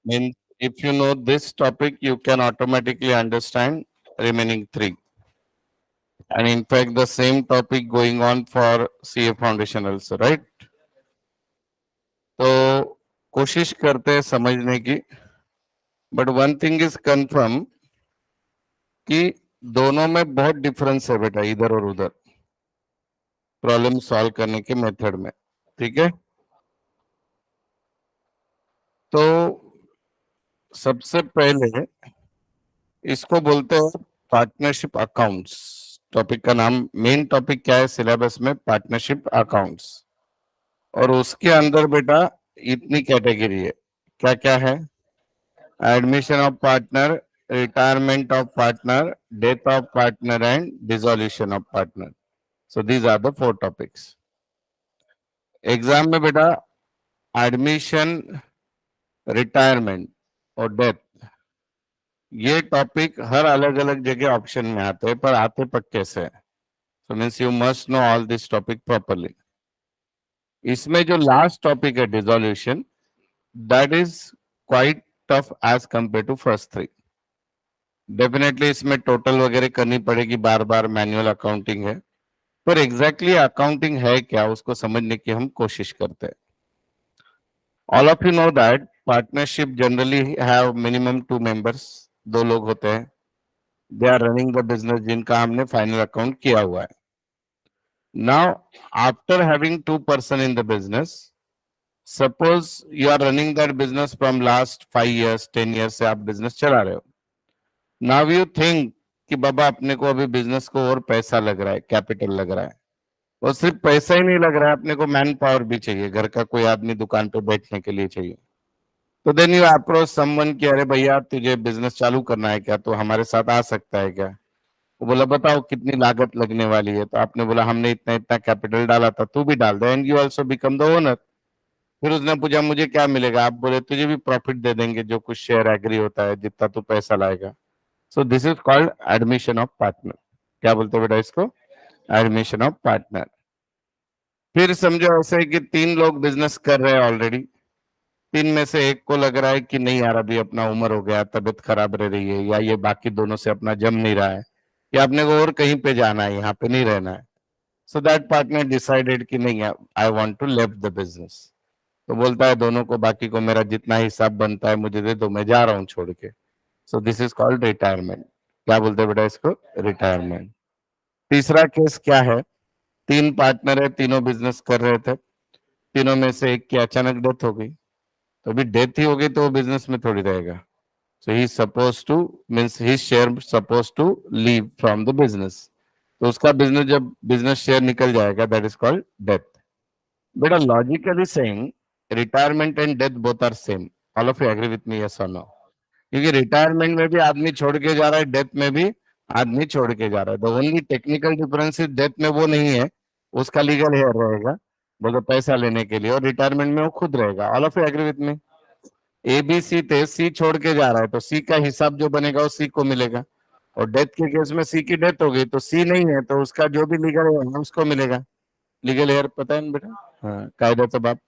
Means if you know this topic, you can automatically understand remaining three. And in fact, the same topic going on for CA Foundation also, right? तो कोशिश करते हैं समझने की, but one thing is confirm कि दोनों में बहुत डिफरेंस है बेटा, इधर और उधर प्रॉब्लम सॉल्व करने के मेथड में। ठीक है, तो सबसे पहले इसको बोलते हैं पार्टनरशिप अकाउंट्स। टॉपिक का नाम, मेन टॉपिक क्या है सिलेबस में? Partnership accounts. और उसके अंदर बेटा इतनी कैटेगरी है, क्या क्या है? Admission of partner, retirement of partner, death of partner and dissolution of partner. So these are the four topics. Exam में बेटा एडमिशन, रिटायरमेंट और डेथ, ये टॉपिक हर अलग अलग जगह ऑप्शन में आते हैं, पर आते पक्के से। So means you must know all this topic properly. इसमें जो लास्ट टॉपिक है dissolution, that is quite tough as compare to first three. Definitely इसमें टोटल वगैरह करनी पड़ेगी, बार बार मैनुअल अकाउंटिंग है, पर एग्जैक्टली अकाउंटिंग है क्या उसको समझने की हम कोशिश करते हैं। All of you know that partnership generally have minimum 2 members, 2 लोग होते हैं। They are running the business, जिनका हमने फाइनल अकाउंट किया हुआ है। Now after having 2 person in the business, suppose you are running that business from last 5 years 10 years से आप बिजनेस चला रहे हो। नाउ यू थिंक कि बाबा अपने को अभी बिजनेस को और पैसा लग रहा है, कैपिटल लग रहा है। और सिर्फ पैसा ही नहीं लग रहा है, अपने को मैन पावर भी चाहिए, घर का कोई आदमी दुकान पे बैठने के लिए चाहिए। तो देन यू अप्रोच समवन कि अरे भैया तुझे बिजनेस चालू करना है क्या, तो हमारे साथ आ सकता है क्या? वो बोला बताओ कितनी लागत लगने वाली है, तो आपने बोला हमने इतना इतना कैपिटल डाला था, तू भी डाल दे and you also become the owner. फिर उसने पूछा मुझे क्या मिलेगा, आप बोले तुझे भी प्रॉफिट दे देंगे, जो कुछ शेयर एग्री होता है जितना तू पैसा लाएगा। So this is called admission of partner. क्या बोलते हैं बेटा इसको? Admission of partner. फिर समझो ऐसे कि 3 लोग बिजनेस कर रहे हैं ऑलरेडी, 3 में से एक को लग रहा है कि नहीं यार अभी अपना उम्र हो गया, तबीयत खराब रह रही है, या ये बाकी दोनों से अपना जम नहीं रहा है, या अपने को और कहीं पे जाना है, यहाँ पे नहीं रहना है। सो दैट पार्टनर डिसाइडेड कि नहीं I want to left the business. तो बोलता है दोनों को, बाकी को मेरा जितना हिसाब बनता है मुझे दे दो, मैं जा रहा हूँ छोड़ के। So this is called retirement. क्या बोलते हैं बेटा इसको? रिटायरमेंट। तीसरा केस क्या है? 3 पार्टनर है, तीनों बिजनेस कर रहे थे, तीनों में से एक की अचानक डेथ हो गई। तो अभी डेथ ही हो गई तो वो बिजनेस में थोड़ी रहेगा। So he suppose to, means his share suppose to leave from the business. तो उसका बिजनेस, जब बिजनेस शेयर निकल जाएगा, दैट इज कॉल्ड डेथ। बेटा logically saying retirement and death both are same. All of you agree with me, yes और no? क्योंकि retirement में भी आदमी छोड़ के जा रहा है, डेथ में भी आदमी छोड़ के जा रहा है। The only technical difference is death में वो नहीं है, उसका लीगल हेयर रहेगा बोलो पैसा लेने के लिए, और रिटायरमेंट में वो खुद रहेगा। All of you agree with me? A B C थे, सी छोड़ के जा रहा है, तो सी का हिसाब जो बनेगा वो सी को मिलेगा। और डेथ के केस में सी की डेथ हो गई तो सी नहीं है, तो उसका जो भी लीगल है उसको मिलेगा। लीगल हेयर पता है ना बेटा? हाँ, कायद्याचा बाप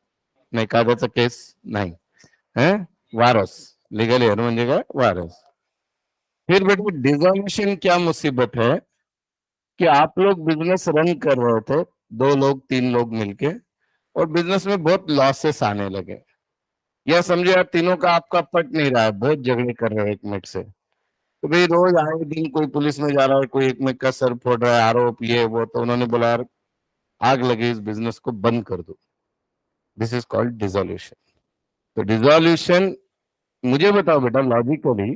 नाही, कायद्याचा केस नाही है, वारस। लीगल हेयर म्हणजे काय? वारस। फिर बेटा डिसोल्यूशन क्या मुसीबत है कि आप लोग बिजनेस रन कर रहे थे, 2 लोग 3 लोग मिलके, और बिजनेस में बहुत लॉसेस आने लगे। यह समझो यार तीनों का आपका पट नहीं रहा है, बहुत झगड़े कर रहे हो एक मिनट से। तो भाई रोज आए दिन कोई पुलिस में जा रहा है, कोई एक में का सर फोड़ रहा है, आरोप ये वो। तो उन्होंने बोला यार आग लगी इस बिजनेस को बंद कर दो। This is called dissolution. तो डिसोल्यूशन, मुझे बताओ बेटा लॉजिकली,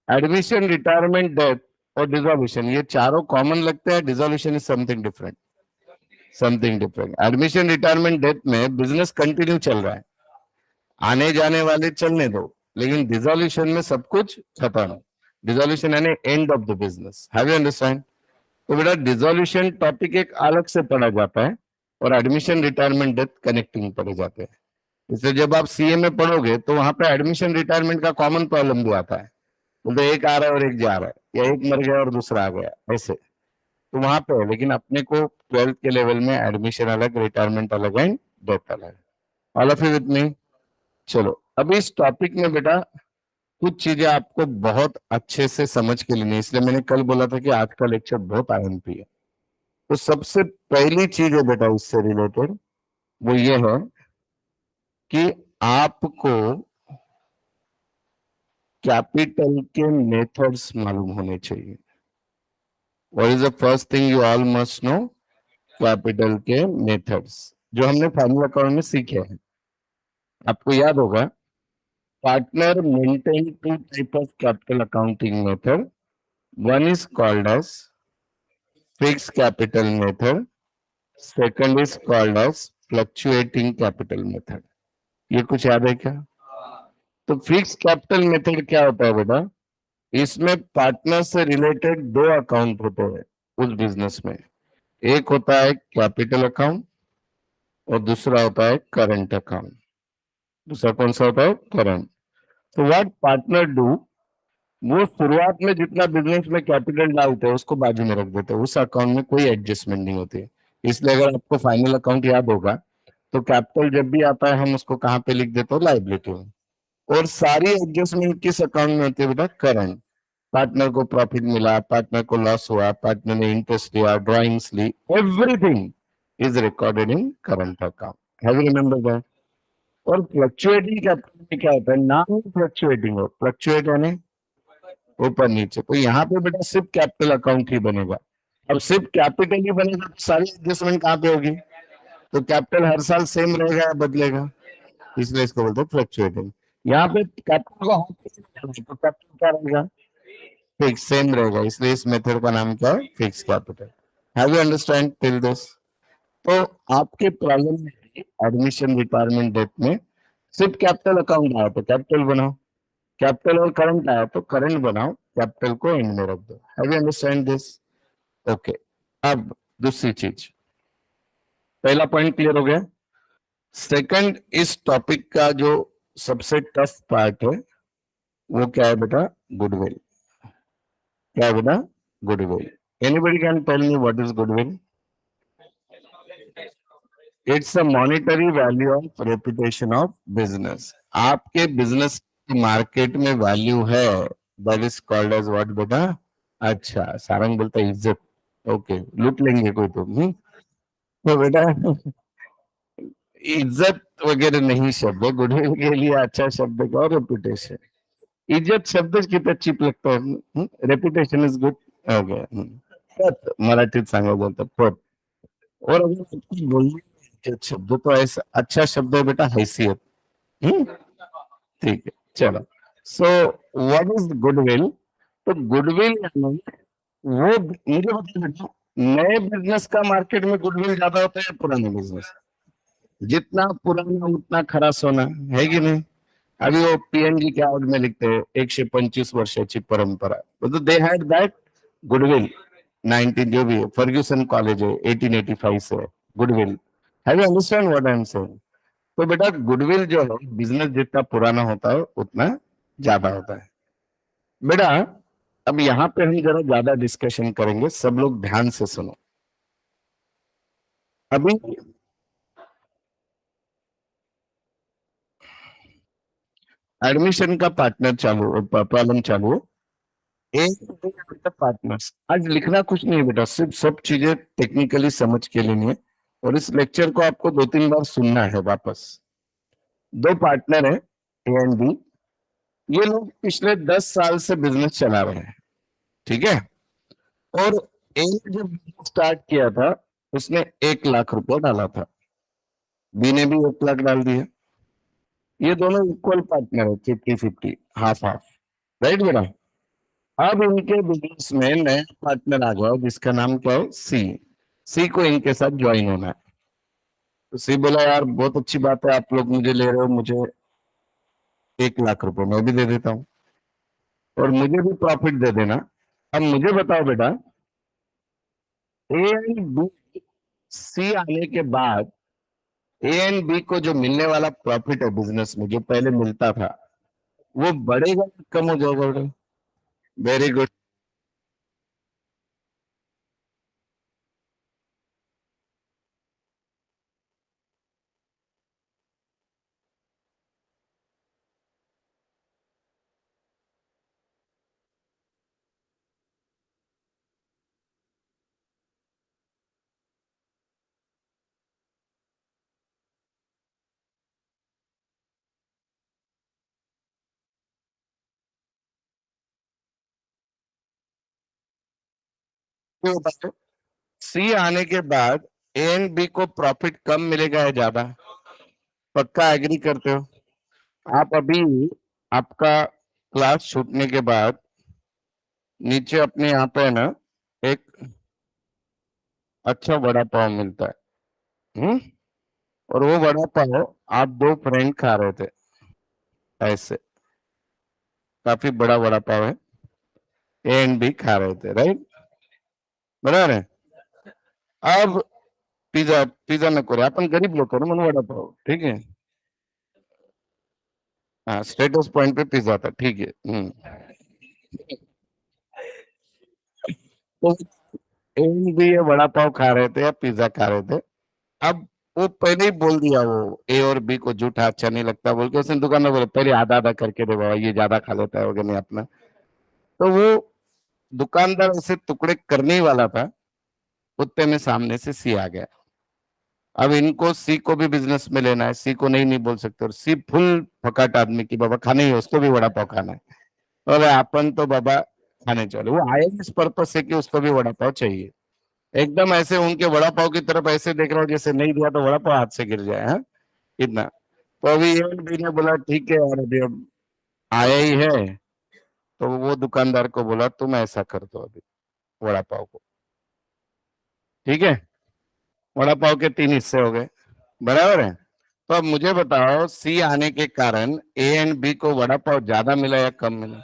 एडमिशन, रिटायरमेंट, डेथ और डिसोल्यूशन, ये चारों कॉमन लगते हैं? Dissolution is something different, something different. Admission, retirement, death में बिजनेस कंटिन्यू चल रहा है, आने जाने वाले चलने दो, लेकिन डिसोल्यूशन में सब कुछ खत्म। डिसोल्यूशन यानी end of the business. Have you understand? तो बेटा डिसोल्यूशन टॉपिक एक अलग से पढ़ा जाता है, और एडमिशन, रिटायरमेंट, डेथ कनेक्टिंग पढ़े जाते हैं। इसलिए जब आप सीए में पढ़ोगे तो वहां पे एडमिशन रिटायरमेंट का कॉमन प्रॉब्लम भी आता है। बोलते एक आ रहा है और एक जा रहा है, या एक मर गया और दूसरा आ गया, ऐसे। तो वहां पे है, लेकिन अपने को 12th के लेवल में एडमिशन अलग, रिटायरमेंट अलग एंड डेथ अलग। All of you with me? चलो अभी इस टॉपिक में बेटा कुछ चीजें आपको बहुत अच्छे से समझ के लेनी है, इसलिए मैंने कल बोला था कि आज का लेक्चर बहुत आईएमपी है। तो सबसे पहली चीज है बेटा इससे रिलेटेड, वो ये है कि आपको कैपिटल के मेथड्स मालूम होने चाहिए। What is the first thing you all must know? Capital के मेथड्स जो हमने फाइनल अकाउंट में सीखे हैं। आपको याद होगा partner maintain two type of capital accounting method. One is called as fix capital method, second is called as fluctuating capital method. ये कुछ याद है क्या? तो फिक्स कैपिटल मेथड क्या होता है बेटा? इसमें पार्टनर से रिलेटेड दो अकाउंट होते हैं उस बिजनेस में। एक होता है कैपिटल अकाउंट और दूसरा होता है करंट अकाउंट। दूसरा कौन सा होता है? करंट। तो व्हाट पार्टनर डू, वो शुरुआत में जितना बिजनेस में कैपिटल डालते हैं उसको बाजू में रख देते हैं, उस अकाउंट में कोई एडजस्टमेंट नहीं होती। इसलिए अगर आपको फाइनल अकाउंट याद होगा तो कैपिटल जब भी आता है हम उसको कहाँ पे लिख देते हैं? लाइबिलिटी में। और सारी एडजस्टमेंट किस अकाउंट में होती है बेटा? करंट। पार्टनर को प्रॉफिट मिला, पार्टनर को लॉस हुआ, पार्टनर ने इंटरेस्ट लिया, ड्राइंग्स ली, everything is recorded in current account. Have you remember that? और फ्लक्चुएटिंग कैपिटल में क्या होता है? नाम फ्लक्चुएटिंग हो, फ्लक्चुएट यानी ऊपर नीचे। तो यहाँ पे बेटा सिर्फ कैपिटल अकाउंट ही बनेगा। अब सिर्फ कैपिटल ही बनेगा तो सारी एडजस्टमेंट कहाँ पे होगी? तो कैपिटल हर साल सेम रहेगा या बदलेगा? इसलिए इसको बोलते हैं फ्लक्चुएटिंग। यहाँ पे कैपिटल को तो कैपिटल क्या रहेगा? फिक्स सेम रहेगा, इसलिए इस मेथड का नाम क्या है? Fix capital. Have you understand till this? तो आपके प्रॉब्लम में एडमिशन रिक्वायरमेंट डेट में सिर्फ कैपिटल अकाउंट आया तो कैपिटल बनाओ, कैपिटल और करंट आया तो करंट बनाओ, कैपिटल को एंड में रख दो। Have you understand this? Okay. अब दूसरी चीज, पहला पॉइंट क्लियर हो गया। सेकंड, इस टॉपिक का जो सबसे टफ पार्ट है वो क्या है बेटा? गुडविल। क्या है बेटा? Goodwill. Anybody can tell me what is goodwill? It's a monetary value of reputation of business. आपके बिजनेस की मार्केट में वैल्यू है, that is called as what बेटा? अच्छा, सारंग बोलता है इज्जत। ओके, लूट लेंगे कोई तो। तो बेटा इज्जत वगैरह नहीं शब्द है, गुडविल के लिए अच्छा शब्द है और रेपुटेशन। इज्जत शब्द कितना चीप लगता है, रेपुटेशन इज गुड हो गया। पत मराठीत सांगा बोलतात पत। और अगर आपको बोलने में इज्जत शब्द तो ऐसा अच्छा शब्द है बेटा हैसियत। हम्म, ठीक है चलो। So what is goodwill? तो गुडविल यानी वो, मुझे बताइए बेटा, नए बिजनेस का मार्केट में गुडविल ज्यादा होता है या पुराने बिजनेस? जितना पुराना उतना खरा सोना, है कि नहीं? अभी वो पीएनजी के आउट में लिखते हैं 125 वर्षाची परंपरा, तो दे हैड दैट गुडविल। 19 जो भी है, फर्ग्यूसन कॉलेज है 1885 से goodwill. Have you understand what I am saying? तो बेटा गुडविल जो है बिजनेस जितना पुराना होता है उतना ज्यादा होता है बेटा। अब यहाँ पे हम जरा ज्यादा डिस्कशन करेंगे, सब लोग ध्यान से सुनो। अभी एडमिशन का पार्टनर चालू, प्रॉब्लम चालू। एक पार्टनर्स, आज लिखना कुछ नहीं है बेटा, सिर्फ सब चीजें टेक्निकली समझ के लेनी है। और इस लेक्चर को आपको 2-3 बार सुनना है वापस। दो पार्टनर है, ए एंड बी। ये लोग पिछले 10 साल से बिजनेस चला रहे हैं, ठीक है? और ए ने जब स्टार्ट किया था उसने 1 लाख रुपया डाला था, बी ने भी 1 लाख डाल दिया। ये दोनों इक्वल पार्टनर है, 50-50, हाफ हाफ, राइट बेटा? अब इनके बिजनेस में नया पार्टनर आ गया जिसका नाम क्या है? सी। सी को इनके साथ ज्वाइन होना है। तो सी बोला यार बहुत अच्छी बात है, आप लोग मुझे ले रहे हो, मुझे 1 लाख रुपए मैं भी दे देता हूँ और मुझे भी प्रॉफिट दे देना। अब मुझे बताओ बेटा, ए एंड बी, सी आने के बाद ए एंड बी को जो मिलने वाला प्रॉफिट है बिजनेस में जो पहले मिलता था, वो बढ़ेगा या कम हो जाएगा बेटा? Very good. सी आने के बाद ए एंड बी को प्रॉफिट कम मिलेगा या ज्यादा? पक्का एग्री करते हो? आप अभी आपका क्लास छूटने के बाद नीचे अपने यहाँ पे है ना एक अच्छा वड़ा पाव मिलता है। और वो वड़ा पाव आप दो फ्रेंड खा रहे थे ऐसे, काफी बड़ा वड़ा पाव है, ए एंड बी खा रहे थे, राइट? बराबर है। अब पिज्जा पिज्जा नको रे, आपण गरीब लोक ना म्हणून वड़ा पाव, ठीक है। हाँ, स्टेटस पॉइंट पे पिज्जा था, ठीक है। तो ए एंड बी ये वड़ा पाव खा रहे थे या पिज्जा खा रहे थे। अब वो पहले ही बोल दिया, वो ए और बी को झूठा अच्छा नहीं लगता बोल के उसने दुकान में बोले पहले आधा आधा करके दे बाबा, ये ज्यादा खा लेता है वगैरह नहीं अपना। तो वो दुकानदार ऐसे टुकड़े करने ही वाला था, उतने में सामने से सी आ गया। अब इनको सी को भी बिजनेस में लेना है, सी को नहीं नहीं बोल सकते, और सी फुल फकाट आदमी की बाबा खाने ही है, उसको भी वड़ा पाव खाना है। और अपन तो बाबा खाने चले, वो आए इस पर्पज से कि उसको भी वड़ा पाव चाहिए। एकदम ऐसे उनके वड़ा पाव की तरफ ऐसे देख रहा हूँ जैसे नहीं दिया तो वड़ा पाव हाथ से गिर जाए, हाँ, इतना। तो अभी ये भी ने बोला ठीक है यार, अभी अब आया ही है, तो वो दुकानदार को बोला तुम ऐसा कर दो अभी वड़ा पाव को, ठीक है। वड़ा पाव के तीन हिस्से हो गए, बराबर है। तो अब मुझे बताओ सी आने के कारण ए एंड बी को वड़ा पाव ज्यादा मिला या कम मिला?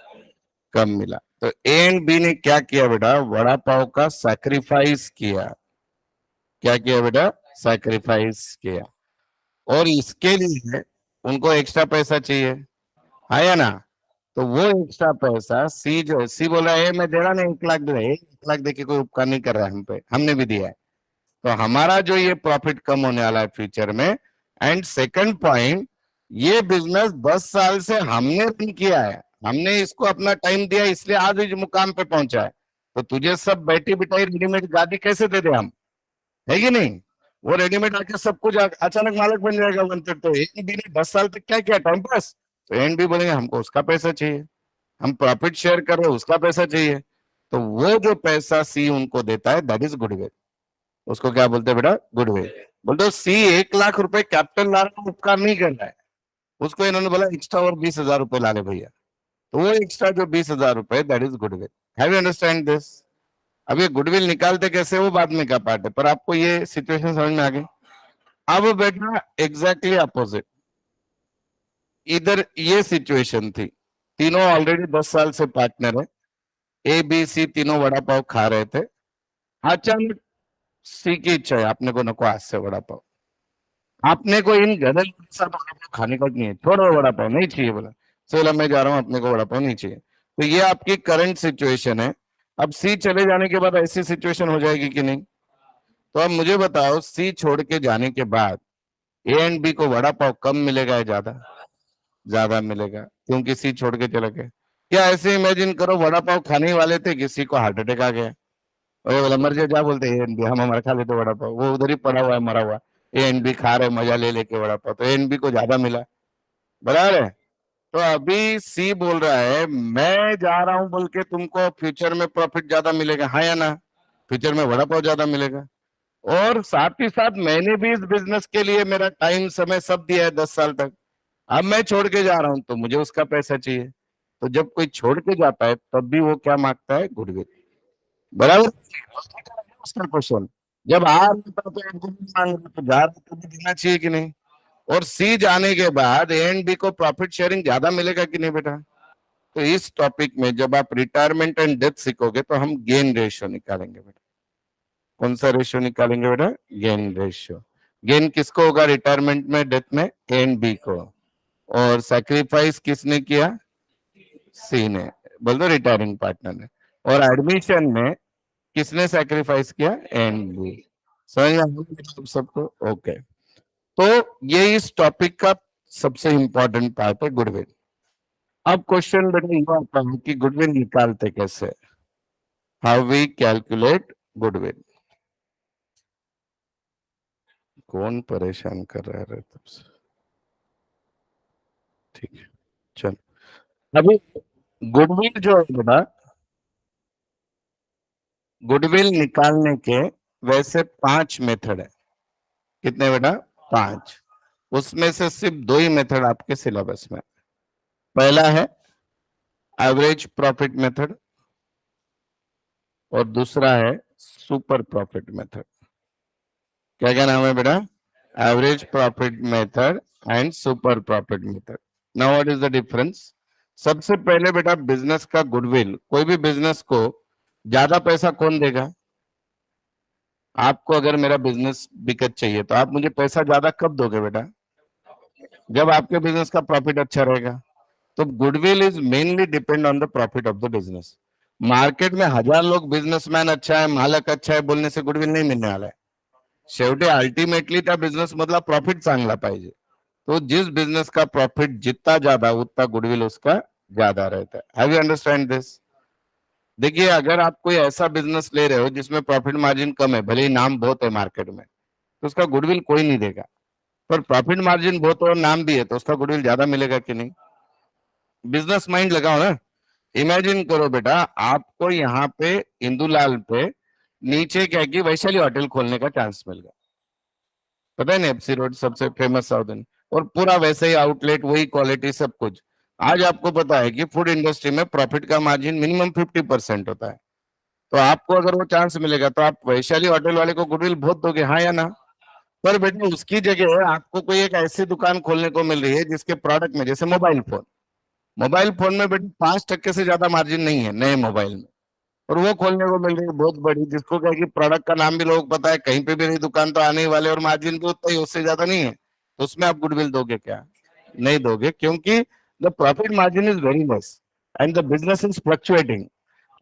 कम मिला। तो ए एंड बी ने क्या किया बेटा, वड़ा पाव का सैक्रिफाइस किया। क्या किया बेटा? सैक्रिफाइस किया। और इसके लिए उनको एक्स्ट्रा पैसा चाहिए, हाँ या ना? तो वो एक्स्ट्रा पैसा सी जो सी बोला है मैं दे रहा नहीं, 1 लाख दे रहा है, 1 लाख दे के कोई उपकार नहीं कर रहा है हम पे, हमने भी दिया है। तो हमारा जो ये प्रॉफिट कम होने वाला है फ्यूचर में। एंड सेकंड पॉइंट, ये बिजनेस 10 साल से हमने रन किया है, हमने इसको अपना टाइम दिया, इसलिए आज इस मुकाम पे पहुंचा है। तो तुझे सब बैठी बिठाई रेडीमेड गादी कैसे दे दे हम, है कि नहीं? वो रेडीमेड आके सब कुछ अचानक मालिक बन जाएगा बनते, तो एक भी नहीं 10 साल तक क्या किया टाइम पास। तो एंड भी बोलेंगे हमको उसका पैसा चाहिए, हम प्रॉफिट शेयर कर रहे हैं उसका पैसा चाहिए। तो वो जो पैसा सी उनको देता है दैट इज गुडविल। उसको क्या बोलते हैं बेटा? गुडविल। बोलते सी 1 लाख रुपए कैपिटल ला रहा है, उपकार नहीं कर रहा है, उसको इन्होंने बोला एक्स्ट्रा और 20,000 रुपए ला ले भैया। तो वो एक्स्ट्रा जो 20,000 रुपए that is goodwill. Have you understand this? अब ये गुडविल निकालते कैसे वो बाद में का पार्ट है, पर आपको ये सिचुएशन समझ में आ गई। अब बेटा एग्जैक्टली अपोजिट, इधर ये सिचुएशन थी, तीनों ऑलरेडी 10 साल से पार्टनर है, ए बी सी तीनों वड़ा पाव खा रहे थे। अचानक सी की इच्छा है अपने को नको आज से वड़ा पाव, आपने को इन गधे के साथ वड़ा पाव खाने का नहीं है, छोड़ो वड़ा पाव नहीं चाहिए बोला। सोला मैं जा रहा हूँ, अपने को वड़ा पाव नहीं चाहिए। तो ये आपकी करंट सिचुएशन है। अब सी चले जाने के बाद ऐसी सिचुएशन हो जाएगी कि नहीं? तो अब मुझे बताओ सी छोड़ के जाने के बाद ए एंड बी को वड़ा पाव कम मिलेगा या ज्यादा? ज्यादा मिलेगा, क्योंकि सी छोड़ के चले गए। क्या ऐसे इमेजिन करो वड़ा पाव खाने वाले थे, किसी को हार्ट अटैक आ गया, और बोला मर जा, बोलते ए एंड बी, हम हमारा खा लेते वड़ा पाव, वो उधर ही पड़ा हुआ है मरा हुआ, ए एंड बी खा रहे मजा ले लेके वड़ा पाव, तो ए एंड बी को ज्यादा मिला, बराबर है। तो अभी सी बोल रहा है मैं जा रहा हूं बोल के तुमको फ्यूचर में प्रॉफिट ज्यादा मिलेगा, हाँ या ना? फ्यूचर में वड़ा पाव ज्यादा मिलेगा। और साथ ही साथ मैंने भी इस बिजनेस के लिए मेरा टाइम समय सब दिया है 10 साल तक, अब मैं छोड़ के जा रहा हूं तो मुझे उसका पैसा चाहिए। तो जब कोई छोड़ के जाता है तब भी वो क्या मांगता है? गुडविल, बराबर। उसका क्वेश्चन जब आ रहा था तो आपको भी मांग रहा, तो जा रहा तो भी देना चाहिए कि नहीं? और सी जाने के बाद ए एंड बी को प्रॉफिट शेयरिंग ज्यादा मिलेगा कि नहीं बेटा? तो इस टॉपिक में जब आप रिटायरमेंट एंड डेथ सीखोगे तो हम गेन रेशियो निकालेंगे बेटा। कौन सा रेशियो निकालेंगे बेटा? Gain ratio. गेन किसको होगा रिटायरमेंट में डेथ में? ए एंड बी को। और सैक्रिफाइस किसने किया? सी ने, बोल दो रिटायरिंग पार्टनर ने। और एडमिशन में किसने सैक्रिफाइस किया? And B. समझ में आ गया सबको? ओके। तो ये इस टॉपिक का सबसे इंपॉर्टेंट पार्ट है, गुडविल। अब क्वेश्चन बेटा ये आता है कि गुडविल निकालते कैसे? How we calculate goodwill? कौन परेशान कर रहा है तब से? ठीक है, चल। अभी गुडविल जो है बेटा, गुडविल निकालने के वैसे 5 मेथड है। कितने बेटा? 5। उसमें से सिर्फ 2 ही मेथड आपके सिलेबस में। पहला है एवरेज प्रॉफिट मेथड और दूसरा है सुपर प्रॉफिट मेथड। क्या क्या नाम है बेटा? Average profit method and super profit method. Now what is the difference? सबसे पहले बेटा बिजनेस का गुडविल, कोई भी बिजनेस को ज्यादा पैसा कौन देगा? आपको अगर मेरा बिजनेस बिकट चाहिए तो आप मुझे पैसा ज्यादा कब दोगे बेटा? जब आपके बिजनेस का प्रॉफिट अच्छा रहेगा। तो goodwill is mainly depend on the profit of the business. Market में 1000 लोग बिजनेसमैन अच्छा है, मालक अच्छा है बोलने से गुडविल नहीं मिलने वाला है। शेवटी अल्टिमेटली त्या बिझनेस मधला प्रॉफिट चांगला पाहिजे। तो जिस बिजनेस का प्रॉफिट जितना ज्यादा उतना गुडविल उसका ज्यादा रहता है। Have you understand this? देखिए अगर आप कोई ऐसा बिजनेस ले रहे हो जिसमें प्रॉफिट मार्जिन कम है, भले ही नाम बहुत है मार्केट में, तो उसका गुडविल कोई नहीं देगा। पर प्रॉफिट मार्जिन बहुत और नाम भी है तो उसका गुडविल ज्यादा मिलेगा कि नहीं? बिजनेस माइंड लगाओ ना। इमेजिन करो बेटा आपको यहाँ पे इंदुलाल पे नीचे क्या कि वैशाली होटल खोलने का चांस मिल गया। पता है ना, एफसी रोड सबसे फेमस साउथ इंडियन, और पूरा वैसे ही आउटलेट, वही क्वालिटी, सब कुछ। आज आपको पता है कि फूड इंडस्ट्री में प्रॉफिट का मार्जिन मिनिमम 50% होता है। तो आपको अगर वो चांस मिलेगा तो आप वैशाली होटल वाले को गुडविल बहुत दोगे, हाँ या ना? पर बेटा उसकी जगह आपको कोई एक ऐसी दुकान खोलने को मिल रही है जिसके प्रोडक्ट में, जैसे मोबाइल फोन में बेटा 5% से ज्यादा मार्जिन नहीं है नए मोबाइल में, और वो खोलने को मिल रही है बहुत बड़ी, जिसको क्या कि प्रोडक्ट का नाम भी लोग पता है, कहीं पे भी नहीं दुकान तो आने ही वाले, और मार्जिन भी उतना ही, उससे ज्यादा नहीं है। तो उसमें आप गुडविल दोगे क्या? नहीं दोगे, क्योंकि the profit margin is very less and the business is fluctuating.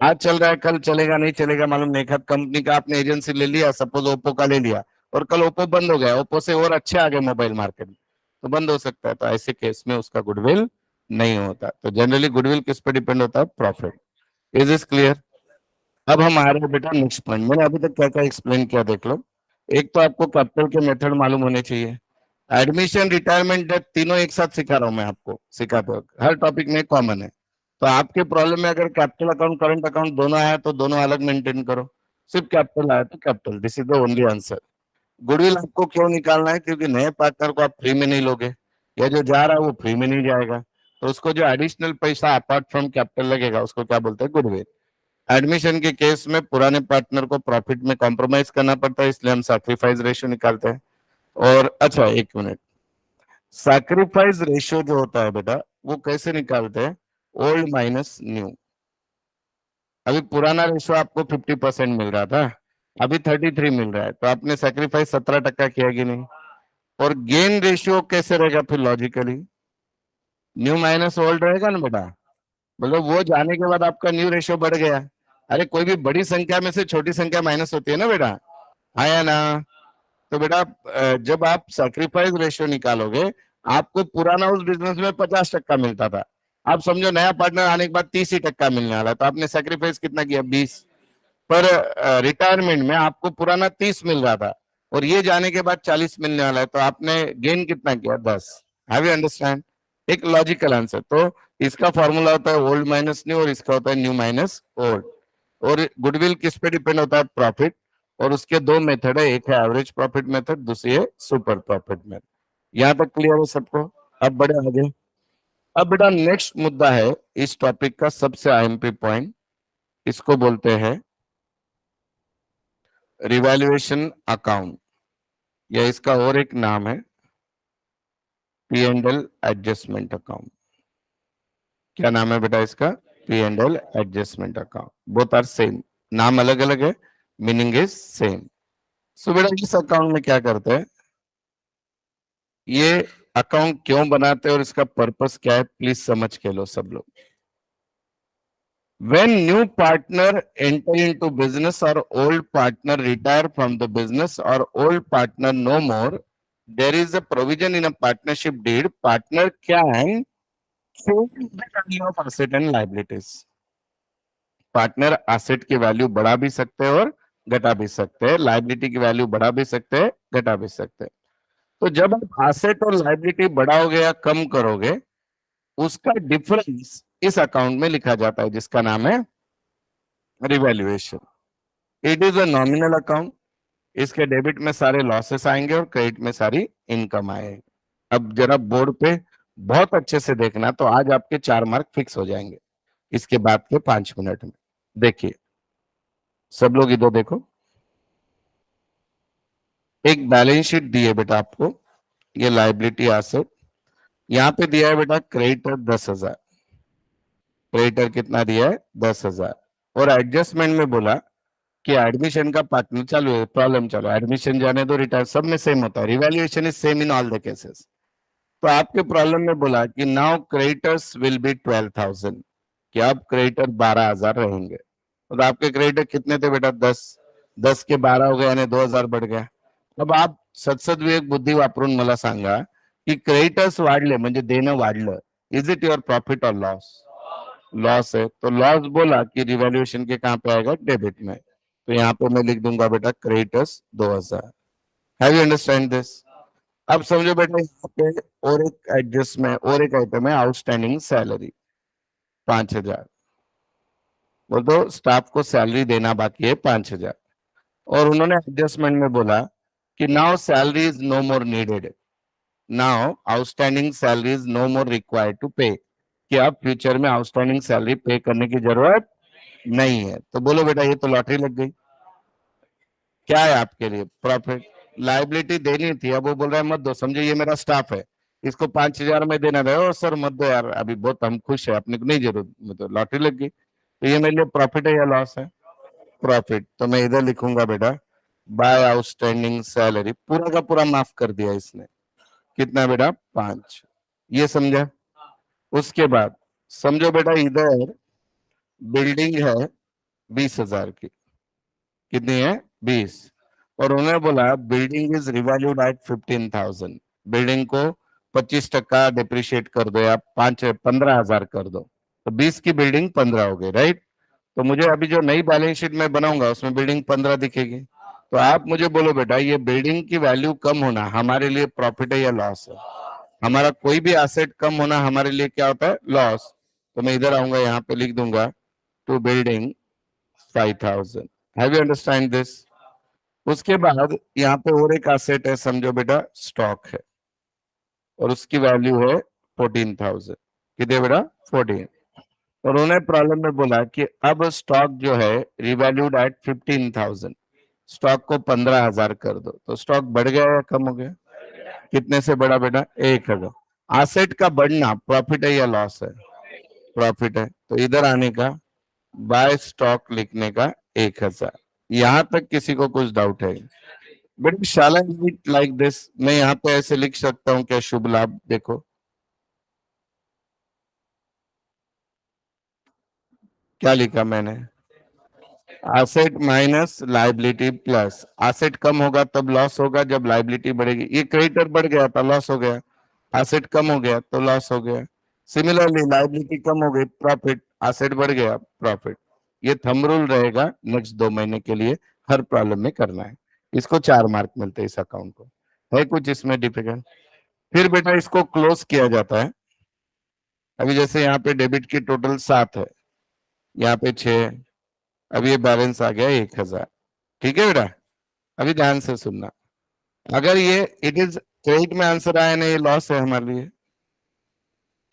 आज चल रहा है, कल चलेगा नहीं चलेगा मालूम नहीं। खत कंपनी का आपने एजेंसी ले लिया, सपोज ओप्पो का ले लिया, और कल ओप्पो बंद हो गया, ओप्पो से और अच्छे आ गए मोबाइल मार्केट में, तो बंद हो सकता है। तो ऐसे केस में उसका गुडविल नहीं होता। तो जनरली गुडविल किस पे डिपेंड होता है? प्रॉफिट। Is is clear? अब हम आ रहे हैं बेटा नेक्स्ट पॉइंट। मैंने अभी तक क्या क्या एक्सप्लेन किया देख लो। एक तो आपको कैपिटल के मेथड मालूम होने चाहिए। एडमिशन, रिटायरमेंट, डेथ, तीनों एक साथ सिखा रहा हूं मैं आपको, सिखाते वक्त हर टॉपिक में कॉमन है। तो आपके प्रॉब्लम में अगर कैपिटल अकाउंट करंट अकाउंट दोनों आया तो दोनों अलग मेंटेन करो, सिर्फ कैपिटल आया तो capital. This is the only answer. Goodwill आपको क्यों निकालना है? क्योंकि नए पार्टनर को आप फ्री में नहीं लोगे, या जो जा रहा है वो फ्री में नहीं जाएगा। तो उसको जो एडिशनल पैसा अपार्ट फ्रॉम कैपिटल लगेगा उसको क्या बोलते हैं? गुडविल। एडमिशन के केस में पुराने पार्टनर को प्रॉफिट में कॉम्प्रोमाइज करना पड़ता है, इसलिए हम सैक्रिफाइस रेशियो निकालते हैं। और अच्छा एक मिनट, सैक्रिफाइस रेशियो जो होता है बेटा वो कैसे निकालते हैं? Old minus new. अभी पुराना रेशियो आपको 50% मिल रहा था, अभी 33 मिल रहा है, तो आपने सैक्रिफाइस 17% किया कि नहीं? और गेन रेशियो कैसे रहेगा फिर लॉजिकली? न्यू माइनस ओल्ड रहेगा ना बेटा। मतलब वो जाने के बाद आपका न्यू रेशियो बढ़ गया। अरे कोई भी बड़ी संख्या में से छोटी संख्या माइनस होती है ना बेटा, हाँ या ना? तो बेटा जब आप सैक्रिफाइस रेशियो निकालोगे, आपको पुराना उस बिजनेस में 50% मिलता था, आप समझो नया पार्टनर आने के बाद 30% मिलने वाला है, तो आपने सैक्रिफाइस कितना किया? 20। पर रिटायरमेंट में आपको पुराना 30 मिल रहा था और ये जाने के बाद 40 मिलने वाला है, तो आपने गेन कितना किया? 10। Have you understand? एक लॉजिकल आंसर। तो इसका फॉर्मूला होता है ओल्ड माइनस न्यू, और इसका होता है न्यू माइनस ओल्ड। और गुडविल किस पे डिपेंड होता है? प्रॉफिट। और उसके 2 मेथड है, एक है एवरेज प्रॉफिट मेथड, दूसरी है सुपर प्रॉफिट मेथड। यहां तक क्लियर है सबको? अब बढ़े आगे। अब बेटा नेक्स्ट मुद्दा है इस टॉपिक का सबसे आईएमपी पॉइंट, इसको बोलते हैं रिवैल्यूएशन अकाउंट, या इसका और एक नाम है P and L adjustment account. क्या नाम है बेटा इसका? P and L adjustment account. Both are same, नाम अलग अलग है, मीनिंग इज सेम। सो बेटा इस अकाउंट में क्या करते हैं, ये अकाउंट क्यों बनाते हैं और इसका पर्पस क्या है, प्लीज समझ के लो सब लोग। When new partner enter into business or old partner retire from the business or old partner no more, there is a provision in a partnership deed. Partner can change the value of asset and liabilities. Partner asset की value बढ़ा भी सकते हैं और घटा भी सकते हैं, लाइबिलिटी की वैल्यू बढ़ा भी सकते हैं, घटा भी सकते हैं। तो जब आप एसेट और लाइबिलिटी बढ़ाओगे या कम करोगे, उसका डिफरेंस इस अकाउंट में लिखा जाता है, जिसका नाम है revaluation. It is a nominal account, इसके डेबिट में सारे लॉसेस आएंगे और क्रेडिट में सारी इनकम आएगी। अब जरा बोर्ड पे बहुत अच्छे से देखना, तो आज आपके 4 मार्क फिक्स हो जाएंगे इसके बाद के 5 मिनट में। देखिए सब लोग इधर देखो, एक बैलेंस शीट दी है बेटा आपको, ये लाइबिलिटी एसेट, यहाँ पे दिया है बेटा क्रेडिटर 10,000, क्रेडिटर कितना दिया है 10,000, और एडजस्टमेंट में बोला कि एडमिशन का पार्टनर चालू है, प्रॉब्लम चालू है, एडमिशन जाने दो, रिटायर सब में सेम होता है, revaluation is same in all the cases. तो आपके प्रॉब्लम में बोला कि नाउ क्रेडिटर्स विल बी 12,000, कि अब क्रेडिटर 12,000 रहेंगे। तो आपके क्रेडिटर कितने थे बेटा 10, 10 के 12 हो गए, यानी 2,000 बढ़ गया। अब आप सदसद्विवेक बुद्धी वापरून मला सांगा की क्रेडिटर्स वाढले म्हणजे देणं वाढलं, इज इट योर प्रॉफिट और लॉस? लॉस है, तो लॉस बोला कि रिवैल्यूएशन के कहां पे आएगा, डेबिट में। तो यहाँ पे मैं लिख दूंगा बेटा creditors 2,000। Have you understand this? अब समझो बेटा यहाँ पे और एक एडजस्टमेंट और एक आइटम है आउटस्टैंडिंग सैलरी 5,000, बोल दो स्टाफ को सैलरी देना बाकी है 5,000, और उन्होंने एडजस्टमेंट में बोला कि now salary is no more needed, now outstanding salary is no more required to pay, कि अब फ्यूचर में आउटस्टैंडिंग सैलरी पे करने की जरूरत नहीं है। तो बोलो बेटा ये तो लॉटरी लग गई। क्या है आपके लिए प्रॉफिट? लाइबिलिटी देनी थी, अब वो बोल रहा है मत दो, समझो ये मेरा स्टाफ है, इसको 5,000 में देना रहे, सर मत दो यार, अभी बहुत हम खुश है, अपने को नहीं जरूरत, तो लॉटरी लग गई। तो ये मेरे लिए प्रॉफिट है या लॉस है? प्रॉफिट। तो मैं इधर लिखूंगा बेटा बाय आउटस्टैंडिंग सैलरी, पूरा का पूरा माफ कर दिया इसने, कितना बेटा 5, ये समझा? उसके बाद समझो बेटा इधर बिल्डिंग है 20,000 की, कितनी है 20, और उन्होंने बोला building is revalued at 15,000, building को 25% डिप्रिशिएट कर दो या 15,000 कर दो, तो 20 की बिल्डिंग 15 हो गई, राइट? तो मुझे अभी जो नई बैलेंस शीट में बनाऊंगा उसमें बिल्डिंग 15 दिखेगी। तो आप मुझे बोलो बेटा ये बिल्डिंग की वैल्यू कम होना हमारे लिए प्रॉफिट है या लॉस है? हमारा कोई भी एसेट कम होना हमारे लिए क्या होता है, लॉस। तो मैं इधर आऊंगा, यहाँ पे लिख दूंगा to building 5,000। Have you understand this? उसके बाद यहाँ पे और एक एसेट है, समझो बेटा स्टॉक है, और उसकी वैल्यू है 14,000, कितने बेटा 14, और उन्हें प्रॉब्लम में बोला कि अब स्टॉक जो है रिवैल्यूड एट 15,000, स्टॉक को 15,000 कर दो, तो स्टॉक बढ़ गया या कम हो गया? कितने से बढ़ा बेटा 1,000। एसेट का बढ़ना प्रॉफिट है या लॉस है? प्रॉफिट है। तो इधर आने का बाय स्टॉक लिखने का 1,000। यहां तक किसी को कुछ डाउट है? बट शाला लाइक दिस, मैं यहाँ पे ऐसे लिख सकता हूँ क्या शुभ लाभ? देखो क्या लिखा मैंने, asset minus liability plus, asset कम होगा तब लॉस होगा जब लाइबिलिटी बढ़ेगी, ये क्रेडिटर बढ़ गया था लॉस हो गया, एसेट कम हो गया तो लॉस हो गया। सिमिलरली लाइबिलिटी कम हो गई प्रॉफिट, एसेट बढ़ गया प्रॉफिट। ये थंब रूल रहेगा नेक्स्ट 2 महीने के लिए, हर प्रॉब्लम में करना है। इसको 4 मार्क मिलते हैं इस अकाउंट को, है कुछ इसमें डिफिकल्ट? फिर बेटा इसको क्लोज किया जाता है। अभी जैसे यहाँ पे डेबिट की टोटल 7 है, यहाँ पे 6, अब ये बैलेंस आ गया 1,000, ठीक है बेटा? अभी ध्यान से सुनना, अगर ये इट इज क्रेडिट में आंसर आया ना, ये लॉस है हमारे लिए,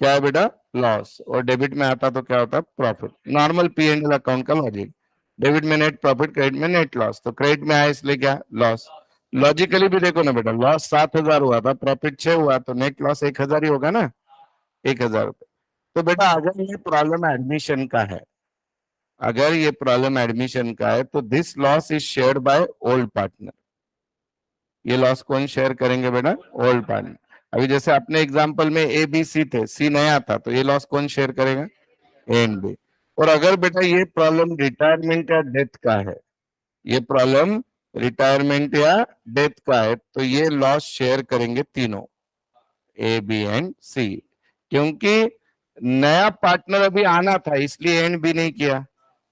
क्या है बेटा लॉस, और डेबिट में आता तो क्या होता प्रॉफिट, नॉर्मल P&L अकाउंट का लॉजिक, डेबिट में नेट प्रॉफिट, क्रेडिट में नेट लॉस, तो क्रेडिट में आया इसलिए क्या लॉस। लॉजिकली भी देखो ना बेटा, लॉस 7,000 हुआ था, प्रॉफिट 6 हुआ, तो नेट लॉस 1,000 ही होगा ना, 1,000 रुपए। तो बेटा अगर ये प्रॉब्लम एडमिशन का है, अगर ये प्रॉब्लम एडमिशन का है, तो this loss is shared by old partner, ये लॉस कौन शेयर करेंगे बेटा? Old partner. अभी जैसे अपने एग्जांपल में ए बी सी थे, सी नया था, तो ये लॉस कौन शेयर करेगा? A and B. और अगर बेटा ये प्रॉब्लम रिटायरमेंट या डेथ का है, ये प्रॉब्लम रिटायरमेंट या डेथ का है, तो ये लॉस शेयर करेंगे तीनों, ए बी एंड सी, क्योंकि नया पार्टनर अभी आना था इसलिए एंड बी नहीं किया,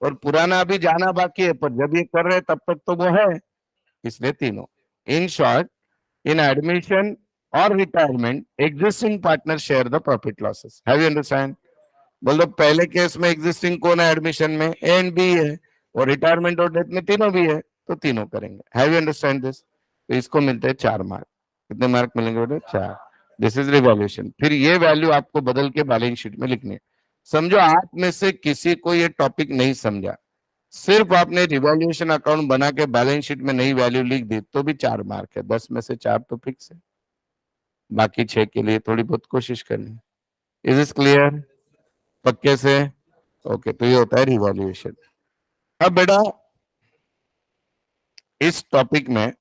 और पुराना अभी जाना बाकी है, पर जब ये कर रहे तब तक तो वो है, इसलिए तीनों। इन शॉर्ट, इन एडमिशन और retirement existing partner share the profit losses. Have you understand? बोलो पहले केस में एग्जिस्टिंग कौन है एडमिशन में? ए एंड बी है, और रिटायरमेंट और डेथ में तीनों भी है तो तीनों करेंगे। Have you understand this? तो इसको मिलते हैं 4 मार्क। कितने मार्क मिलेंगे बेटे? 4। This is revaluation. फिर ये वैल्यू आपको बदल के बैलेंस शीट में लिखनी है। समझो आप में से किसी को ये टॉपिक नहीं समझा, सिर्फ आपने रिवैल्यूएशन अकाउंट बना के बैलेंस शीट में नई वैल्यू लिख दी तो भी 4 मार्क है। 10 में से 4 तो फिक्स है, बाकी 6 के लिए थोड़ी बहुत कोशिश करनी। Is is clear? पक्के से? ओके, तो ये होता है रिवैल्यूएशन। अब बेटा इस टॉपिक में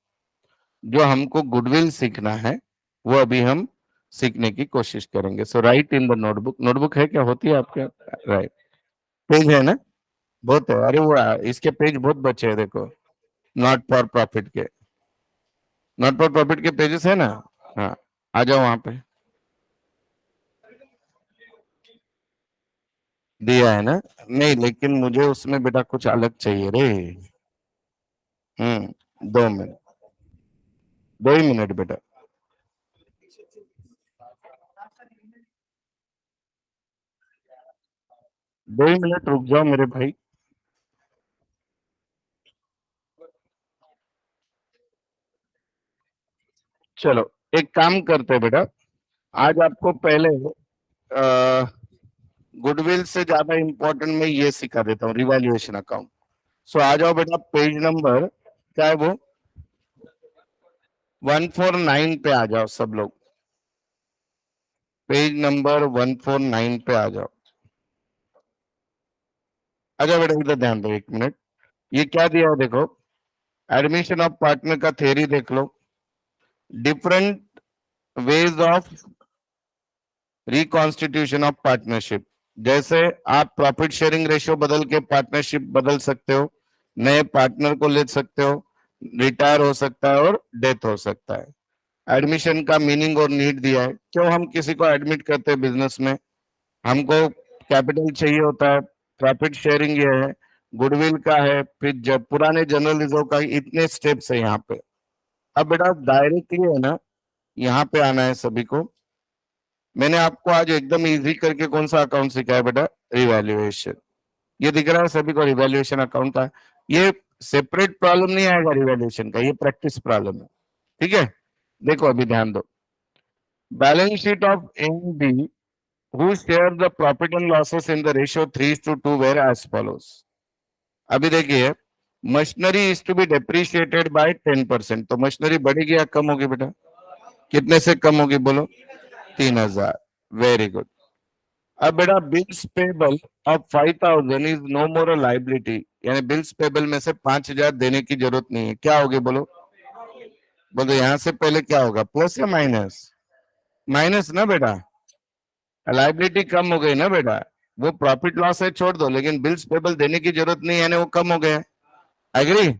जो हमको गुडविल सीखना है वो अभी हम सीखने की कोशिश करेंगे। So write in the notebook. Notebook है क्या? होती है आपके? राइट। पेज है ना? बहुत है। अरे वो इसके पेज बहुत बचे हैं देखो, नॉट फॉर प्रॉफिट के। नॉट फॉर प्रॉफिट के पेजेस है ना? हाँ, आ जाओ वहां पे। दिया है ना? नहीं, लेकिन मुझे उसमें बेटा कुछ अलग चाहिए रे। 2 मिनट, 2 ही मिनट बेटा। 2 ही मिनट रुक जाओ मेरे भाई। चलो एक काम करते हैं बेटा, आज आपको पहले गुडविल से ज्यादा इंपॉर्टेंट मैं ये सिखा देता हूँ, रिवैल्यूएशन अकाउंट। सो आ जाओ बेटा, पेज नंबर क्या है वो? 149 पे आ जाओ सब लोग। पेज नंबर 149 पे आ जाओ। आ जाओ बेटा, इधर ध्यान दो 1 मिनट। ये क्या दिया है देखो, एडमिशन ऑफ पार्टनर का थ्योरी देख लो। Different ways of reconstitution of partnership. जैसे आप प्रॉफिट शेयरिंग रेशियो बदल के पार्टनरशिप बदल सकते हो, नए पार्टनर को ले सकते हो, रिटायर हो सकता है और डेथ हो सकता है। एडमिशन का मीनिंग और नीड दिया है, क्यों हम किसी को एडमिट करते हैं बिजनेस में? हमको कैपिटल चाहिए होता है, प्रॉफिट शेयरिंग ये है, गुडविल का है, फिर जब पुराने जर्नल रिजर्व का, इतने स्टेप्स है यहाँ पे। अब बेटा डायरेक्टली है ना, यहाँ पे आना है सभी को। मैंने आपको आज एकदम इजी करके कौन सा अकाउंट सिखाया बेटा? रिवैल्यूएशन। ये दिख रहा है सभी को रिवैल्यूएशन अकाउंट का? ये सेपरेट प्रॉब्लम नहीं आएगा रिवैल्यूएशन का, ये प्रैक्टिस प्रॉब्लम है। ठीक है, देखो अभी ध्यान दो। Balance sheet of and B who share the profit and losses in the ratio 3:2 were as follows। अभी देखिए, machinery is to be depreciated by 10%। तो मशीनरी बढ़ेगी या कम होगी बेटा? कितने से कम होगी बोलो? 3,000। Very good. अब बेटा bills payable of 5,000 is no more a liability, यानी बिल्स पेबल में से 5,000 देने की जरूरत नहीं है। क्या होगी बोलो? बोलो यहां से पहले क्या होगा, प्लस या माइनस? माइनस ना बेटा, लाइबिलिटी कम हो गई ना बेटा। वो प्रॉफिट लॉस है छोड़ दो, लेकिन बिल्स पेबल देने की जरूरत नहीं है, यानी वो कम हो गया। एग्री?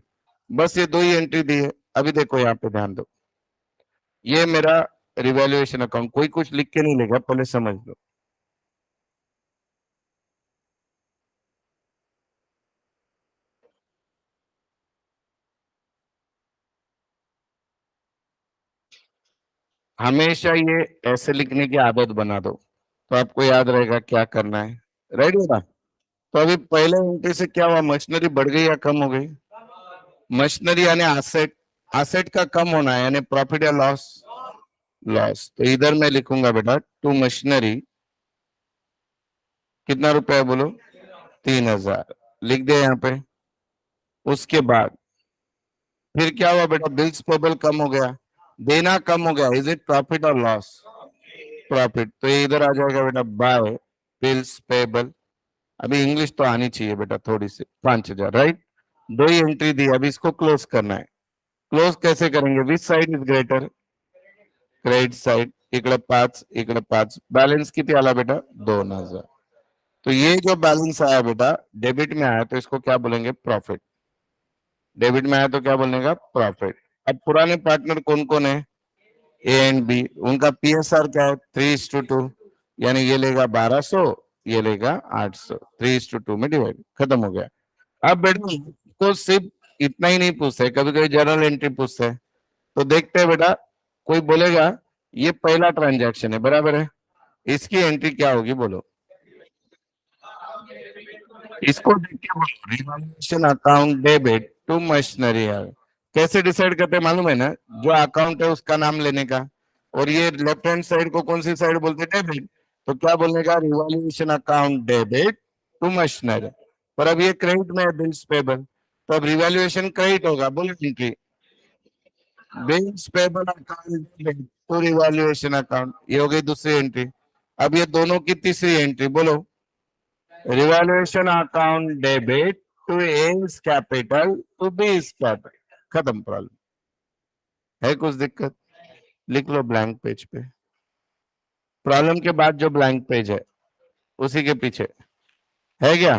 बस ये 2 ही एंट्री दी है। अभी देखो यहाँ पे ध्यान दो, ये मेरा रिवैल्यूएशन अकाउंट, कोई कुछ लिख के नहीं लेगा, पहले समझ लो। हमेशा ये ऐसे लिखने की आदत बना दो, तो आपको याद रहेगा क्या करना है। राइट बेटा? तो अभी पहले एंट्री से क्या हुआ, मशीनरी बढ़ गई या कम हो गई? मशीनरी यानी एसेट, एसेट का कम होना है, यानी प्रॉफिट या लॉस? लॉस। तो इधर मैं लिखूंगा बेटा टू मशीनरी कितना रुपया है बोलो? 3,000 लिख दिया यहाँ पे। उसके बाद फिर क्या हुआ बेटा, बिल्स पेबल कम हो गया, देना कम हो गया। इज इट प्रॉफिट और लॉस? प्रॉफिट। तो ये इधर आ जाएगा बेटा बाय बिल्स पेबल। अभी इंग्लिश तो आनी चाहिए बेटा थोड़ी सी। 5,000 राइट? 2 ही एंट्री दी, अभी इसको क्लोज करना है। क्लोज कैसे करेंगे? Which side is greater? Credit side. इकडे 5, इकडे 5, बैलेंस किती आला बेटा? 2,000। तो ये जो बैलेंस आया बेटा डेबिट में आया, तो इसको क्या बोलेंगे? प्रॉफिट। डेबिट में आया तो क्या बोलेगा? प्रॉफिट। अब पुराने पार्टनर कौन कौन है? A and B. उनका पीएसआर क्या है? 3:2, यानी ये लेगा 1,200, ये लेगा 800। 3:2 में डिवाइड, खत्म हो गया। अब बेटा को सिर्फ इतना ही नहीं पूछते, कभी कभी जर्नल एंट्री पूछते हैं। तो देखते हैं बेटा, कोई बोलेगा ये पहला ट्रांजैक्शन है, बराबर है, इसकी एंट्री क्या होगी बोलो? इसको देख के बोलो revolution account debit to machinery है। कैसे डिसाइड करते हैं मालूम है ना? जो अकाउंट है उसका नाम लेने का, और ये लेफ्ट हैंड साइड को कौन सी साइड बोलते हैं? डेबिट। तो क्या बोलने का? Revolution account debit to machinery. पर अब ये क्रेडिट में है, बिल्स पेबल, तो अब रिवॉल्यूशन क्रेडिट होगा। बोलो इनकी bills payable account debit to revolution account, ये हो गई दूसरी एंट्री। अब ये दोनों की तीसरी एंट्री बोलो, revolution account debit to S capital to B's capital. खत्म प्रॉब्लम। है कुछ दिक्कत? लिख लो ब्लैंक पेज पे। प्रॉब्लम के बाद जो ब्लैंक पेज है उसी के पीछे है क्या?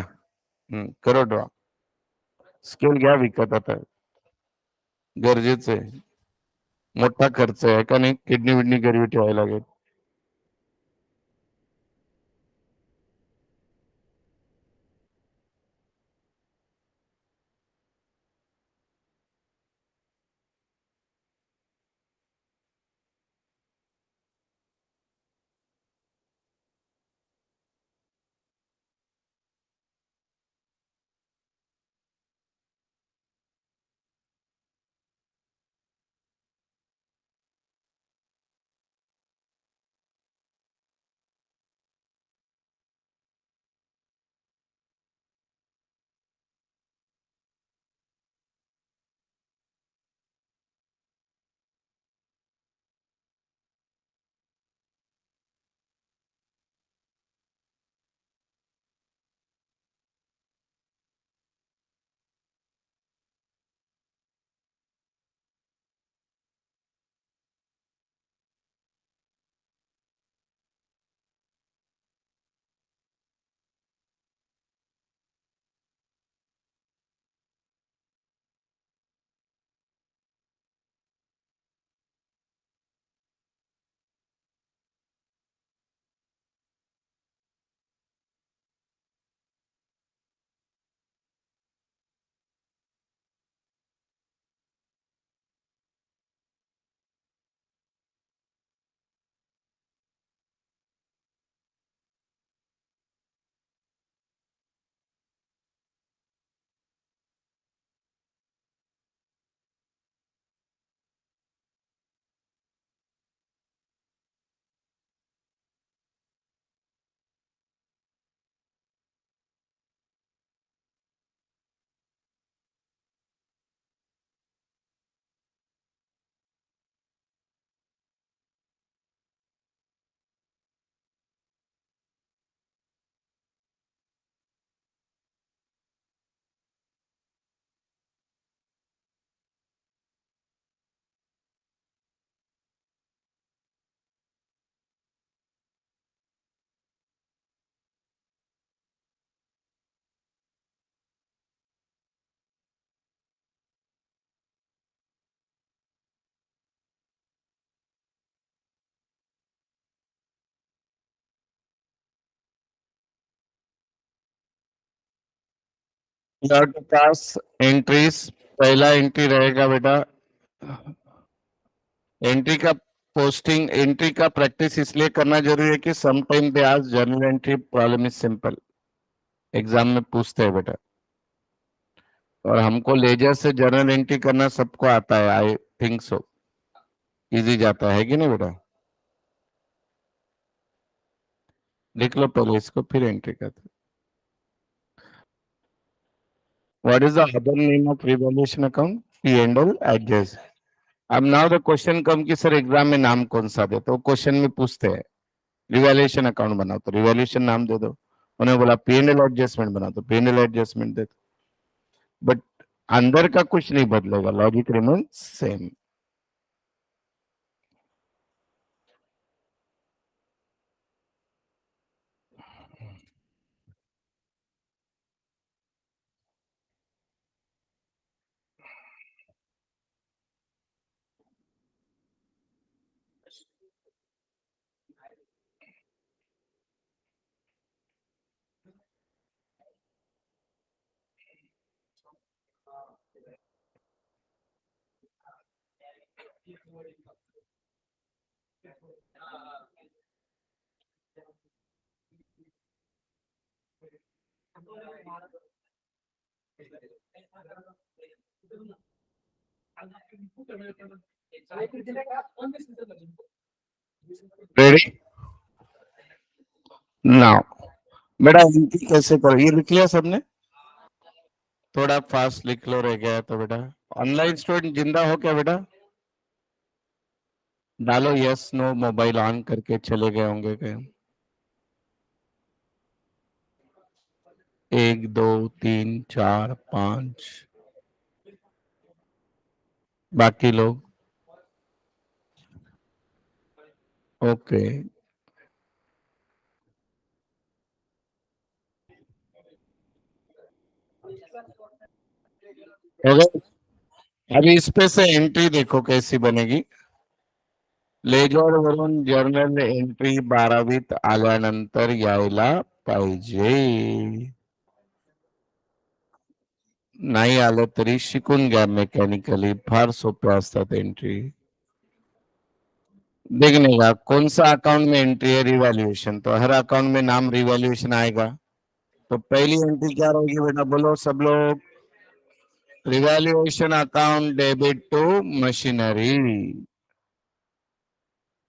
करो ड्रॉ। स्केल क्या विकत आता है? गरजेचं आहे, मोठा खर्च आहे का नाही? किडनी विडनी गरवी ठेवायला लागेल. आपके पास एंट्रीज, पहला एंट्री रहेगा बेटा एंट्री का पोस्टिंग। एंट्री का प्रैक्टिस इसलिए करना जरूरी है कि सम टाइम पे आज journal entry problem is simple, exam में पूछते हैं बेटा। और हमको लेजर से जर्नल एंट्री करना सबको आता है, आई थिंक सो। इजी जाता है कि नहीं बेटा? लिख लो पहले इसको, फिर एंट्री करते। What is the other name of revolution account? P and L adjust. अब नाउ द क्वेश्चन कम कि सर एग्जाम में नाम कौन सा दे, तो क्वेश्चन में पूछते हैं रिवैल्यूएशन अकाउंट बनाओ तो रिवैल्यूएशन नाम दे दो। उन्होंने बोला पी एंड एल एडजस्टमेंट बनाओ तो पी एंड एल एडजस्टमेंट दे दो। बट अंदर का कुछ नहीं बदलेगा, logic remain same. Ready now. बेटा इनकी कैसे करो, ये लिख लिया सबने? थोड़ा फास्ट लिख लो, रह गया है तो बेटा। ऑनलाइन स्टूडेंट जिंदा हो क्या बेटा? डालो यस नो, मोबाइल ऑन करके चले गए होंगे कहीं। 1 2 3 4 5। बाकी लोग ओके। अगर अभी इस पे से एंट्री देखो कैसी बनेगी। लेजर वरून जर्नल एंट्री 12वीत आल्यानंतर यायला पाहिजे, नाही आलं तरी शिकून घ्या मेकॅनिकली, फार सोपे असतात एंट्री। देखने का कौन सा अकाउंट में एंट्री है, रिवैल्यूएशन, तो हर अकाउंट में नाम रिवैल्यूएशन आएगा। तो पहली एंट्री क्या रहेगी बेटा, बोलो सब लोग? Revaluation account debit to machinery,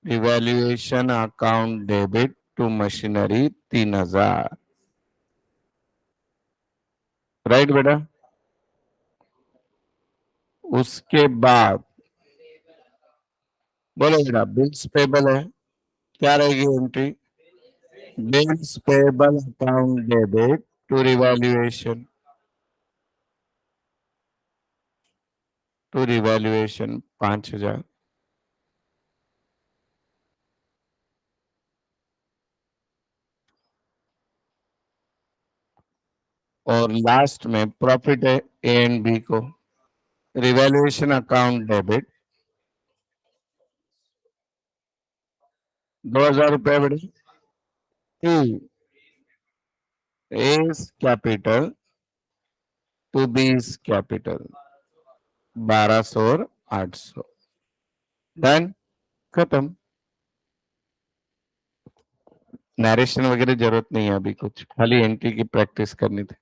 revaluation account debit to machinery 3000। Right बेटा? उसके बाद बोलो बेटा बिल्स पेबल है, क्या रहेगी entry? Bills payable account debit to revaluation, to revaluation 5000। और लास्ट में प्रॉफिट है ए एंड बी को, रिवैल्यूएशन अकाउंट डेबिट 2000 रुपए बेटा to S capital to B's capital, 1200 और 800। डन, खत्म। नरेशन वगैरह जरूरत नहीं है अभी, कुछ खाली एंट्री की प्रैक्टिस करनी थी।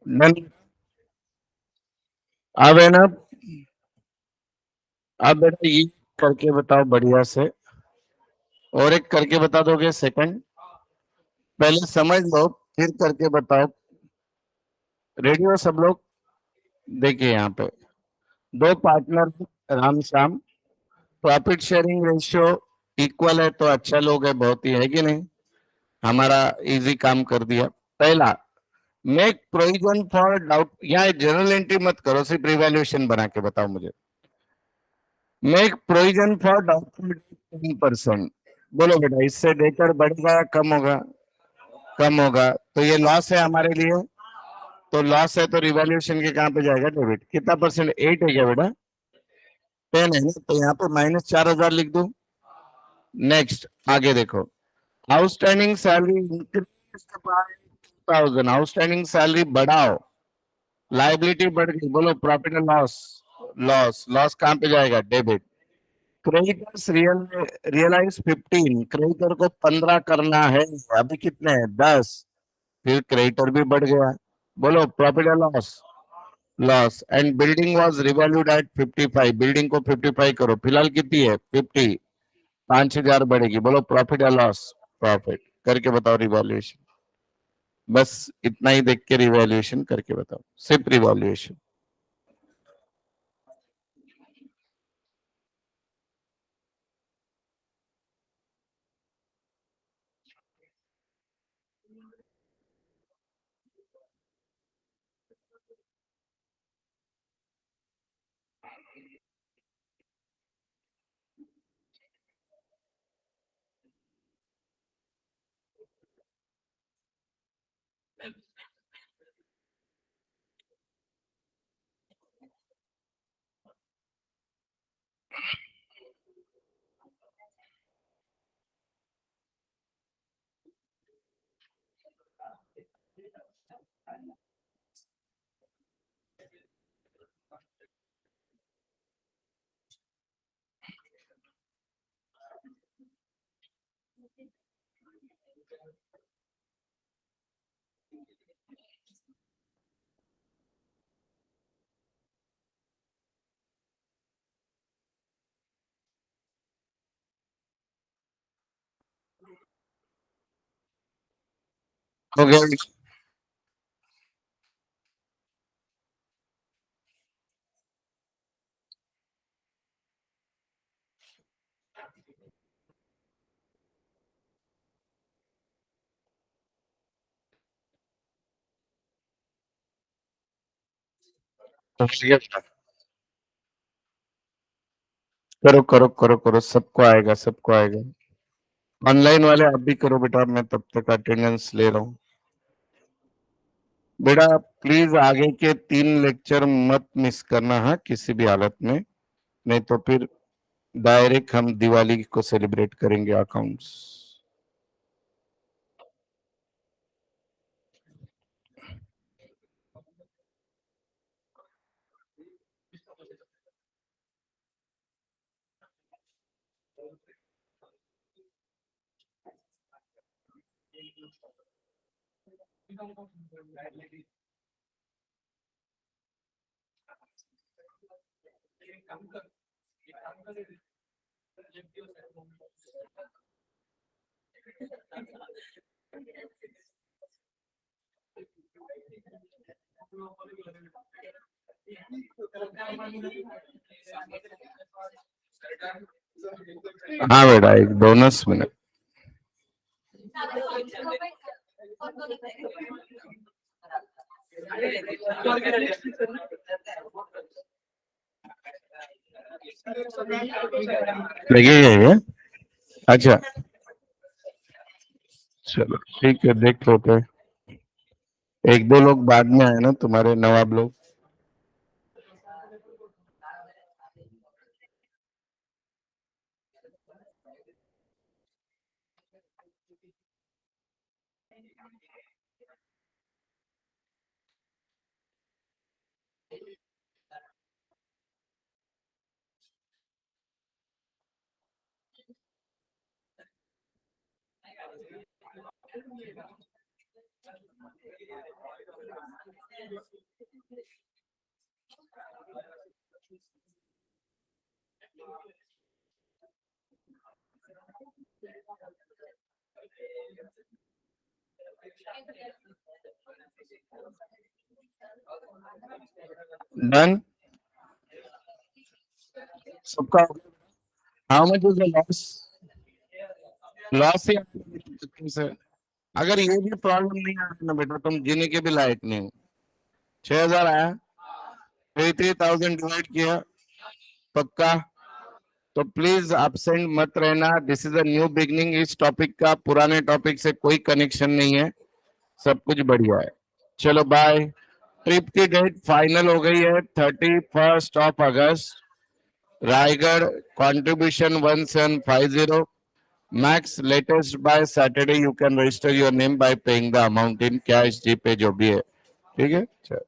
डन। अब है ना, अब बेटा ये करके बताओ बढ़िया से, और एक करके बता दोगे सेकंड? पहले समझ लो फिर करके बताओ। रेडी हो सब लोग? देखिए यहाँ पे दो partner Ram Shyam, profit sharing ratio equal है तो अच्छा लोग है, बहुत ही है कि नहीं? हमारा इजी काम कर दिया। पहला, मेक प्रोविजन फॉर डाउट, यहाँ जनरल एंट्री मत करो, सिर्फ रिवैल्यूएशन बना के बताओ मुझे। Make provision for doubtful 10%। बोलो बेटा इससे डेटर बढ़ेगा या कम होगा? कम होगा, तो ये लॉस है हमारे लिए, तो लॉस है तो रिवैल्यूएशन के कहां पे जाएगा, डेबिट। कितना परसेंट, 8 है क्या बेटा? 10 है ना, तो यहाँ पे -4000 लिख दो। नेक्स्ट आगे देखो, outstanding salary increase by 2000, outstanding salary बढ़ाओ, लाइबिलिटी बढ़ गई, बोलो profit and loss, loss, loss कहां पे जाएगा, डेबिट। क्रेडिटर्स रियलाइज 15, क्रेडिटर को 15 करना है, अभी कितने हैं, 10, फिर क्रेडिटर भी बढ़ गया, बोलो profit and loss, loss. And building was revalued at 55, building को 55 करो, फिलहाल कितनी है, 50। 5,000 बढ़ेगी। बोलो प्रॉफिट या लॉस? प्रॉफिट। करके बताओ रिवॉल्यूशन। बस इतना ही देख के रिवॉल्यूशन करके बताओ, सिर्फ रिवॉल्यूशन। हो गया? हो गया? करो करो करो करो, सबको आएगा, सबको आएगा। ऑनलाइन वाले आप भी करो बेटा, मैं तब तक अटेंडेंस ले रहा हूँ। बेटा प्लीज आगे के 3 लेक्चर मत मिस करना है किसी भी हालत में, नहीं तो फिर डायरेक्ट हम दिवाली को सेलिब्रेट करेंगे अकाउंट्स। हाँ बेटा, एक बोनस मिनट। लगेगा ये? अच्छा चलो ठीक है, देख लो। तो 1-2 लोग बाद में आए ना, तुम्हारे नवाब लोग। डन सबका। How much is the loss? Loss से अगर ये भी प्रॉब्लम नहीं आया ना बेटा, तुम जीने के भी लायक नहीं हो। 6,000 आया, 33,000 डिवाइड किया, पक्का? तो प्लीज एब्सेंट मत रहना। This is a new beginning. इस टॉपिक का पुराने टॉपिक से कोई कनेक्शन नहीं है, सब कुछ बढ़िया है। चलो बाय। ट्रिप की डेट फाइनल हो गई है, 31 अगस्त। Raigarh, contribution 1750, max latest by Saturday you can register your name by paying the amount in cash, GPay जो भी है। ठीक है, चलो।